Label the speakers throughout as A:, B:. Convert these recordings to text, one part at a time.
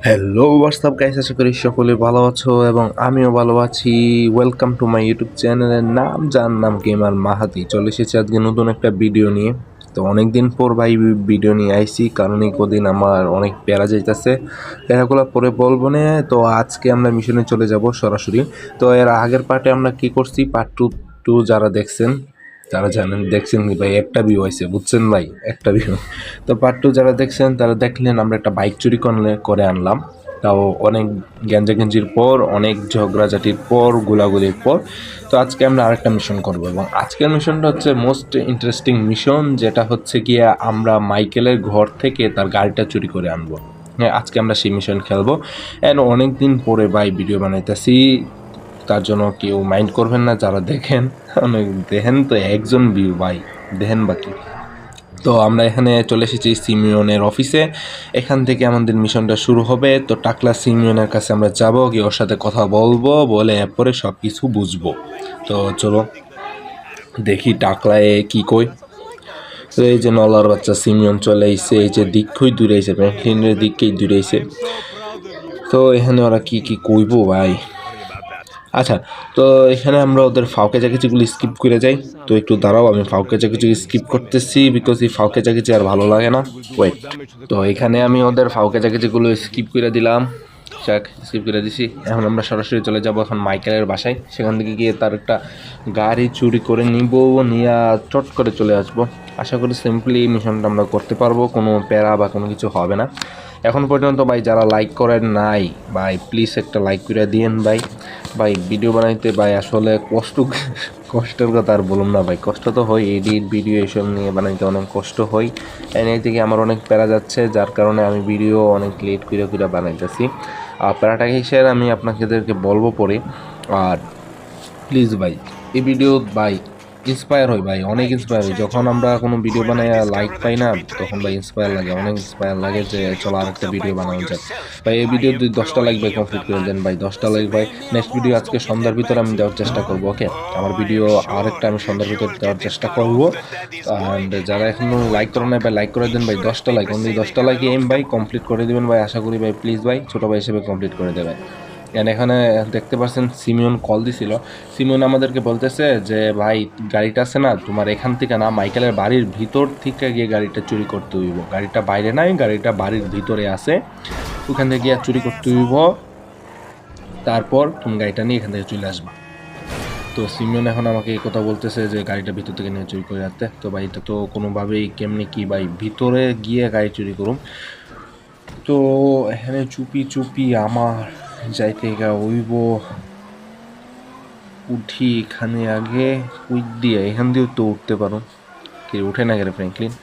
A: Hello WhatsApp guys, আশা করি সকলে ভালো আছো এবং আমিও ভালো আছি। ওয়েলকাম টু মাই ইউটিউব চ্যানেলের নাম যার নাম গেমার মাহাতি। চলে এসেছি আজকে নতুন একটা ভিডিও নিয়ে। তো অনেকদিন পর ভাই ভিডিও নিয়ে আইছি, কারণ এই কদিন আমার অনেক প্যারা যাইতেছে, প্যারাগুলো পরে বলবো না। তো আজকে আমরা মিশনে চলে যাব সরাসরি। তো এর আগের পার্টে আমরা কি করছি, পার্ট টু টু যারা দেখছেন তারা জানেন, দেখছেন কি ভাই, একটা ভিউ হয়েছে, বুঝছেন ভাই, একটা ভিউ। তো পার্ট টু যারা দেখছেন তারা দেখলেন আমরা একটা বাইক চুরি করে আনলাম, তাও অনেক গ্যাঞ্জাগেঞ্জির পর, অনেক ঝগড়াঝাটির পর, গোলাগুলির পর। তো আজকে আমরা আরেকটা মিশন করব, এবং আজকের মিশনটা হচ্ছে মোস্ট ইন্টারেস্টিং মিশন, যেটা হচ্ছে গিয়ে আমরা মাইকেলের ঘর থেকে তার গাড়িটা চুরি করে আনবো। হ্যাঁ, আজকে আমরা সেই মিশন খেলবো। অ্যান্ড অনেক দিন পরে ভাই ভিডিও বানাইতেছি, তার জন্য কেউ মাইন্ড করবেন না যারা দেখেন। অনেক দেখেন তো, একজন ভিউ ভাই, দেখেন বাকি। তো আমরা এখানে চলে এসেছি সিমিয়নের অফিসে। এখান থেকে আমাদের মিশনটা শুরু হবে। তো টাকলা সিমিয়নের কাছে আমরা যাব, গিয়ে ওর সাথে কথা বলবো, বলে এরপরে সব কিছু বুঝবো। তো চলো দেখি টাকলায় কি কই। তো এই যে নলার বাচ্চা সিমিয়ন চলে আইছে, এই যে দিকই দূরেছে, ফ্র্যাঙ্কলিনের দিককেই দূরেছে। তো এখানে ওরা কি কি কইবো ভাই। আচ্ছা, তো এখানে আমরা ওদের ফাউকে জাকিচিগুলো স্কিপ করে যাই। তো একটু দাঁড়াও, আমি ফাউকে জাকিচি স্কিপ করতেছি, বিকজ এই ফাউকে জাকিচি আর ভালো লাগে না। ওয়েট, তো এখানে আমি ওদের ফাউকে জাকিচিগুলো স্কিপ করে দিলাম। স্কিপ করে দিছি। এখন আমরা সরাসরি চলে যাব এখন মাইকেলের বাসায়। সেখান থেকে গিয়ে তার একটা গাড়ি চুরি করে নিব, নিয়ে চট করে চলে আসবো। আশা করি সিম্পলি মিশনটা আমরা করতে পারবো, কোনো প্যারা বা কোনো কিছু হবে না। এখন পর্যন্ত ভাই যারা লাইক করেন নাই ভাই, প্লিজ একটা লাইক করে দিয়েন ভাই। ভাই ভিডিও বানাইতে ভাই আসলে কষ্টের কথা আর বলুন না ভাই, কষ্ট তো হয়, এডিট ভিডিও এইসব নিয়ে বানাইতে অনেক কষ্ট হয়। এই থেকে আমার অনেক প্যারা যাচ্ছে, যার কারণে আমি ভিডিও অনেক লেট করে বানাইতেছি। আর প্যারাটা হিসেবে আমি আপনাদেরকে বলবো পরে। আর প্লিজ ভাই, এই ভিডিও ভাই ইন্সপায়ার হই ভাই, অনেক ইন্সপায়ার হই যখন আমরা কোনো ভিডিও বানাই লাইক পাই না, তখন ভাই ইন্সপায়ার লাগে, অনেক ইন্সপায়ার লাগে যে চলো আরেকটা ভিডিও বানানো যায়। ভাই এই ভিডিও যদি 10টা লাইক ভাই কমপ্লিট করে দেন ভাই, 10টা লাইক ভাই। নেক্সট ভিডিও আজকে সন্ধ্যার ভিতরে আমি দেওয়ার চেষ্টা করবো। ওকে, আমার ভিডিও আরেকটা আমি সন্ধ্যার ভিতরে দেওয়ার চেষ্টা করবো। অ্যান্ড যারা এখনো লাইক করে নাই ভাই, লাইক করে দেন ভাই, 10টা লাইক, অনলি 10টা লাইক এম ভাই, কমপ্লিট করে দেবেন ভাই, আশা করি ভাই, প্লিজ ভাই, ছোটো ভাই হিসেবে কমপ্লিট করে দেবেন। এখানে দেখতে পাচ্ছেন সিমিয়ন কল দিছিল। সিমিয়ন আমাদেরকে বলতেছে যে ভাই, গাড়িটা আছে না তোমার, এখান থেকে না, মাইকেলের বাড়ির ভিতর থেকে গিয়ে গাড়িটা চুরি করতে হইব। গাড়িটা বাইরে নাই, গাড়িটা বাড়ির ভিতরে আছে, ওখান থেকে গিয়ে চুরি করতে হইব, তারপর তুমি গাড়িটা নিয়ে এখান থেকে চলে আসবা। তো সিমিয়ন এখন আমাকে এই কথা বলতেছে যে গাড়িটা ভিতর থেকে নিয়ে চুরি করে রাখতে। তো ভাই এটা তো কোনোভাবেই, কেমনি কি ভাই ভিতরে গিয়ে গাড়ি চুরি করুম। তো এখানে চুপি চুপি আমার যাইতে গা হইব। উঠি এখানে আগে, উইক দিয়ে এখান দিয়েও তো উঠতে পারো। কি উঠে না গেলে ফ্র্যাঙ্কলিন?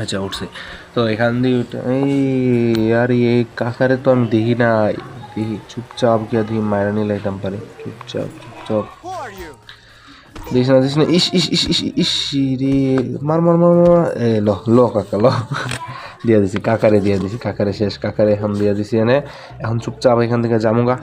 A: আচ্ছা উঠছে। তো এখান দিয়ে উঠে, এই আর এই কাকারে তো আমি দেখি নাই, দেখি চুপচাপ গিয়া দেখি মায়েরা নিয়ে লাইতাম পারে, চুপচাপ চুপচাপ। দিস না, ইস ইস ইস ইস ইস রে, মার মার মার মার, এ ল ল কাকা ল। দিয়া দিছি কাকারে, দিয়া দিছি কাকারে, শেষ কাকারে এখন দিয়া দিছি এনে। এখন চুপচাপ এখান থেকে জামুগা।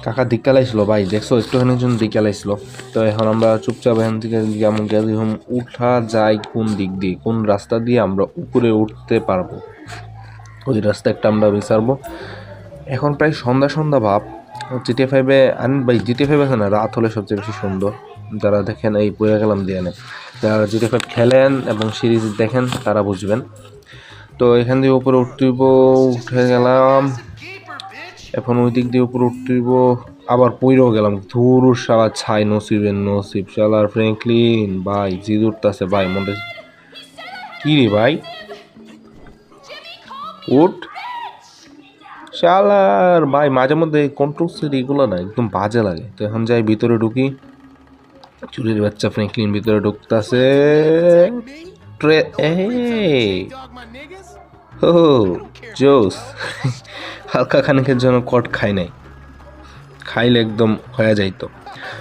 A: কাকা দিককাল আইসলো ভাই, দেখছো একটুখানির জন্য দিককাল আইসলো। তো এখন আমরা চুপচাপ এখান থেকে যেমন গেলাম, উঠা যায় কোন দিক দিয়ে, কোন রাস্তা দিয়ে আমরা উপরে উঠতে পারবো, ওই রাস্তা একটা আমরা বিচারবো। এখন প্রায় সন্ধ্যা সন্ধ্যা ভাব। জিটিএ ফাইভে আন ভাই, জিটিএ ফাইভ আছে না, রাত হলে সবচেয়ে বেশি সুন্দর। যারা দেখেন, এই পড়ে গেলাম দিয়ে নেন, যারা জিটিএ ফাইভ খেলেন এবং সিরিজ দেখেন তারা বুঝবেন। তো এখান দিয়ে উপরে উঠে গেলাম। এখন ওই দিক দিয়ে উপরে উঠতেইব, আবার পইরেও গেলাম, ধুর শালা ছাই, নসিবের নসিব শালার ফ্র্যাঙ্কলিন ভাই, জিদ উঠতেছে ভাই মনে। কি রে ভাই, উঠ শালার ভাই, মাঝে মধ্যে কন্ট্রোল সেট এগুলো না একদম বাজে লাগে। তো এখন যাই ভিতরে ঢুকি, চুরির বাচ্চা ফ্র্যাঙ্কলিন ভিতরে ঢুকতেছে। ট্রে এ ও জোস। হালকা খানিকের জন্য কট খাই নাই, খাইলে একদম হয়ে যাইতো।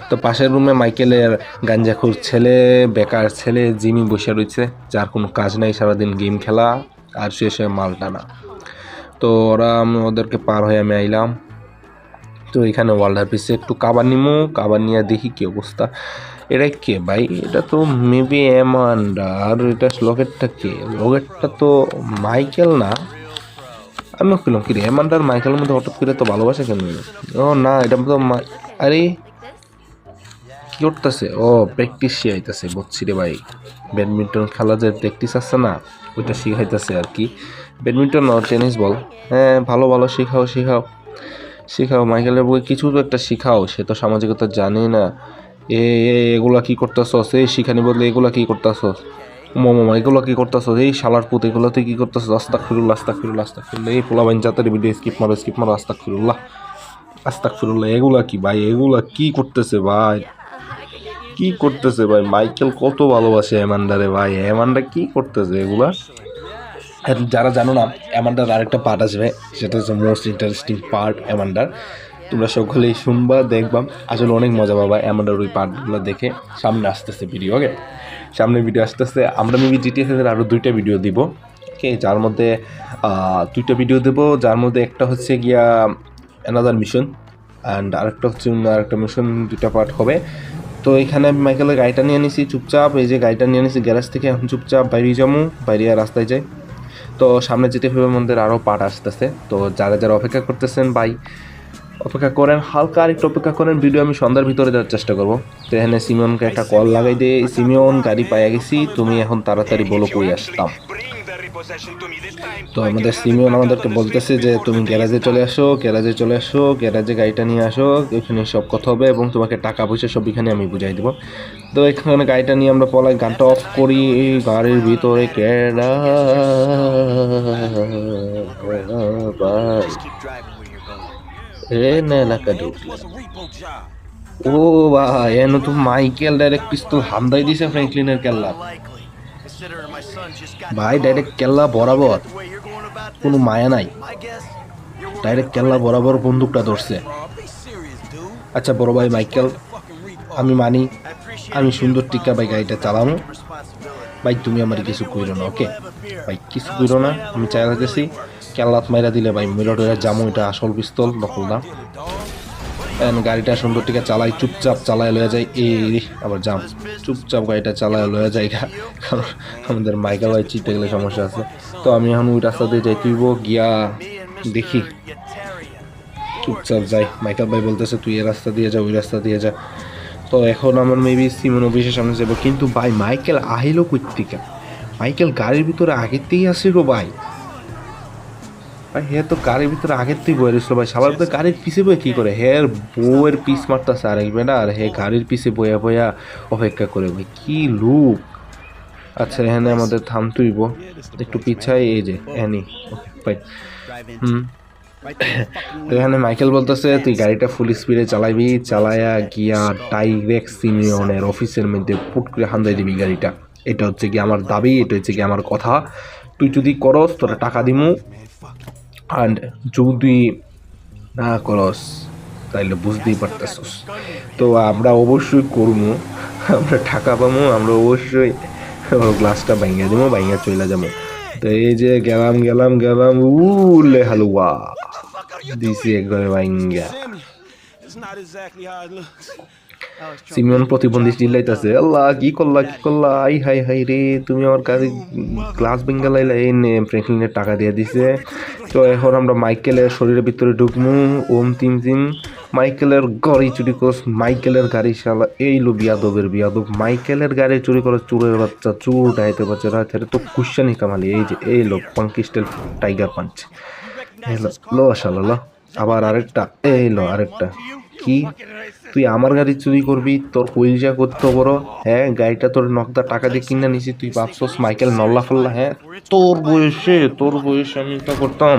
A: তো পাশের রুমে মাইকেলের গাঞ্জাখোর ছেলে, বেকার ছেলে জিমি বসে রয়েছে, যার কোনো কাজ নাই, সারাদিন গেম খেলা আর শেষে মাল টানা। তো আমি ওদেরকে পার হয়ে আমি আইলাম। তো এখানে ওয়ার্ল্ডার পিসে একটু কাবার নিমু, কাবার নিয়ে দেখি কি অবস্থা। এটা কে ভাই? এটা তো মেবি অ্যামান্ডা। আর এটা লগেরটা কে? লগেরটা তো মাইকেল না, আমি পেলাম কি রে এমান্ডার মাইকেলের মধ্যে হঠাৎ করে তো ভালোবাসা কেন? ও না এটা তো আরে কি করতেছে? ও প্র্যাকটিস শিখাইতেছে বুঝছি রে ভাই। ব্যাডমিন্টন খেলা যে প্র্যাকটিস আছে না ওইটা শিখাইতেছে আর কি। ব্যাডমিন্টন না টেনিস বল। হ্যাঁ ভালো ভালো শিখাও শিখাও শিখাও মাইকেলের বই কিছু তো একটা শিখাও, সে তো সামাজিকতা জানে না। এগুলা কি করতেছস? এই শিখানি বদলে এগুলা কি করতেছস? মামা এগুলো কি করতেছস? এই শালার পুত এগুলো তুই কি করতেছস? আস্তাগফিরুল্লাহ আস্তাগফিরুল্লাহ আস্তাগফিরুল্লাহ। এই পোলাবাইন জাতের ভিডিও স্কিপ মারো আস্তাগফিরুল্লাহ আস্তাগফিরুল্লাহ। এগুলা কি ভাই? এগুলা কি করতেছে ভাই? কি করতেছে ভাই? মাইকেল কত ভালোবাসে অ্যামান্ডারে ভাই। অ্যামান্ডা কি করতেছে এগুলা? আর যারা জানো না অ্যামান্ডার আরেকটা পার্ট আসবে, সেটা হচ্ছে মোস্ট ইন্টারেস্টিং পার্ট অ্যামান্ডার। তোমরা সকলেই শুনবা দেখবা, আসলে অনেক মজা পাবা অ্যামান্ডার ওই পার্টগুলো দেখে। সামনে আসতেছে ভিডিও, ওকে সামনে ভিডিও আসতেছে। আমরা মেবি জিটিএসের আরও 2টা ভিডিও দিব, ওকে যার মধ্যে 2টা ভিডিও দেবো, যার মধ্যে একটা হচ্ছে গিয়া অ্যানাদার মিশন অ্যান্ড আরেকটা হচ্ছে আরেকটা মিশন, 2টা পার্ট হবে। তো এখানে আমি মাইকেলের গাড়িটা নিয়ে নিছি চুপচাপ, এই যে গাড়িটা নিয়ে নিছি গ্যারেজ থেকে, এখন চুপচাপ বাইরে যাবো, বাইরে রাস্তায় যাই। তো সামনে যেতে হবে মন্দির আরও পার্ট আসতেছে। তো যারা যারা অপেক্ষা করতেছেন ভাই অপেক্ষা করেন, হালকা আরেকটু অপেক্ষা করেন, ভিডিও আমি সন্ধ্যার ভিতরে দেওয়ার চেষ্টা করবো। তো এখানে সিমিয়নকে একটা কল লাগাই দে, সিমিয়ন গাড়ি পাইয়া গেছি, তুমি এখন তাড়াতাড়ি বলো কই আসতাম। তো আমাদের সিমিয়ন আমাদেরকে বলতেছে যে তুমি গ্যারাজে চলে আসো, গ্যারাজে চলে আসো, গ্যারাজে গাড়িটা নিয়ে আসো, এখানে সব কথা হবে এবং তোমাকে টাকা পয়সা সব এখানে আমি বুঝাই দেবো। তো এখানে গাড়িটা নিয়ে আমরা পলাই, গানটা অফ করি, গাড়ির ভিতরে কেডা এলাকা ঢুকলাম। ও ভাই এন তো মাইকেল ডাইরেক্ট পিস্তল হামদাই দিছে ফ্র্যাঙ্কলিনের কেল্লা ভাই, ডাইরেক্ট কেল্লা বরাবর, কোনো মায়া নাই, ডাইরেক্ট কেল্লা বরাবর বন্দুকটা ধরছে। আচ্ছা বড় ভাই মাইকেল, আমি মানি আমি সুন্দর টিকা ভাই গাড়িটা চালামো, ভাই তুমি আমার কিছু কইরো না, ওকে ভাই কিছু কইরো না, আমি চাই লাগতেছি কেল্লাত মাইরা দিলে ভাই মিরটের জামো, এটা আসল পিস্তল নকল না। গাড়িটা সুন্দর টিকা চালাই, চুপচাপ চালায় লয়ে যায়, এই আবার জাম, চুপচাপ গাড়িটা চালায় লয়ে যায়, কারণ আমাদের মাইকেল ভাই চিপতে গেলে সমস্যা আছে। তো আমি এখন ওই রাস্তা দিয়ে যাই, তুইব গিয়া দেখি, চুপচাপ যাই। মাইকেল ভাই বলতেছে তুই এই রাস্তা দিয়ে যা, ওই রাস্তা দিয়ে যা। তো এখন আমার মেবি সিমন অফিসের সামনে যাবো, কিন্তু ভাই মাইকেল আহিলো কইতিকা? মাইকেল গাড়ির ভিতরে আগের থেকেই আসছিল ভাই। ভাই হে তো গাড়ির ভিতরে আগের থেকে বয়ে রয়েছিল ভাই, সবার তো গাড়ির পিছে বয়ে কী করে? হের বউয়ের পিস মারতেছে আরেক বেটা, আর হে গাড়ির পিছে বয়া বয়া অপেক্ষা করে ভাই, কি লুক। আচ্ছা এখানে আমাদের থামতুইব, একটু পিছাই, এই যে এনি ভাই। তো এখানে মাইকেল বলতেছে তুই গাড়িটা ফুল স্পিডে চালাইবি, চালায়া গিয়া ডাইরেক্ট সিমিয়নের অফিসের মধ্যে পুট করে হান্দাই দিবি গাড়িটা। এটা হচ্ছে কি আমার দাবি, এটা হচ্ছে কি আমার কথা। তুই যদি করস তোরা টাকা দিমু, অ্যান্ড যদি না করস তাইলে বুঝতেই পারতেছস। তো আমরা অবশ্যই করবো, আমরা টাকা পাবো, আমরা অবশ্যই গ্লাসটা ভাঙিয়ে দেবো, ভাঙিয়ে চলে যাবো। তো এই যে গেলাম গেলাম গেলাম, উলে হালুয়া দিছি একবারে ভাঙ্গা। সিমিয়ন প্রতিবন্ধী চিল্লাইতেছে, আল্লাহ কি করলা কি করলা, আই হাই হাই রে, তুমি আমার কাছে গ্লাস ভেঙ্গা লাইলা, এই নে ফ্র্যাঙ্কলিনের টাকা দিয়ে দিছে। তো এখন আমরা মাইকেলের শরীরের ভিতরে ঢুকমু, ওম তিম তিম, মাইকেলের গাড়ি চুরি করস, মাইকেলের গাড়ি শালা, এই লো বিয়াদবের বিয়াদব, মাইকেলের গাড়ি চুরি করস, চুরের বাচ্চা, চুর ডাইতে বাচ্চা রাতে তো কুশ্চানি কামালি। এই যে এই লো পাঙ্কি স্টাইল টাইগার পাঞ্চ, লো শালা লো, আবার আরেকটা, এই লো আরেকটা। কি তুই আমার গাড়ি চুরি করবি? তোর কইলজা করতে বড়, হ্যাঁ গাড়িটা তোর নকদা টাকা দিয়ে কিনা নিছি, তুই ভাবছস মাইকেল নল্লা ফল্লা? হ্যাঁ তোর বয়সে আমি এটা করতাম,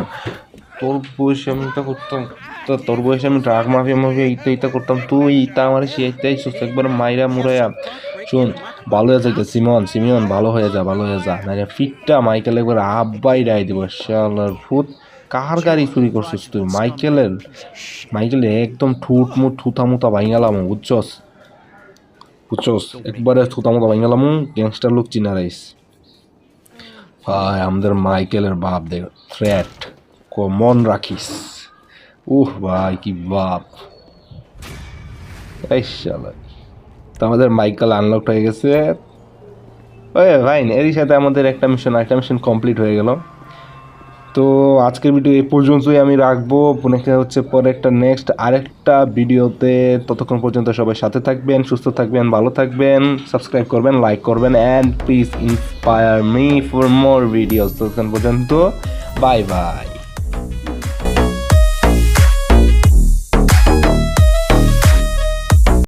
A: তোর বয়সে আমি এটা করতাম, তো তোর বয়সে আমি ড্রাগ মাফিয়া ইটা করতাম, তুই ইটা আমার সেইটাই একবার মাইরা মুরাইয়া। শোন ভালো হয়ে যায় সিমিয়ন ভালো হয়ে যা, ভালো হয়ে যা, না ফিটটা মাইকেল একবার আব্বাই রায় দিব শালার ভূত। কার গাড়ি চুরি করছিস তুই? মাইকেলের একদম ঠুট মুট থুতা মুতা ভাঙালাম, বুঝছস একবারে থুতা মুতা ভাঙালাম, গ্যাংস্টার লোক চিনা রাইস ভাই। আমাদের মাইকেলের বাপ দেখ থ্রেট, মন রাখিস। ভাই কি বাপ, এই শালা। তো আমাদের মাইকেল আনলক হয়ে গেছে। ওই ভাই এরই সাথে আমাদের একটা মিশন কমপ্লিট হয়ে গেল। তো আজকের ভিডিও এই পর্যন্তই আমি রাখবো, দেখা হচ্ছে পরে একটা নেক্সট আরেকটা ভিডিওতে। ততক্ষণ পর্যন্ত সবাই সাথে থাকবেন, সুস্থ থাকবেন, ভালো থাকবেন, সাবস্ক্রাইব করবেন, লাইক করবেন, and please inspire me for more videos. ততক্ষণ পর্যন্ত বাই বাই।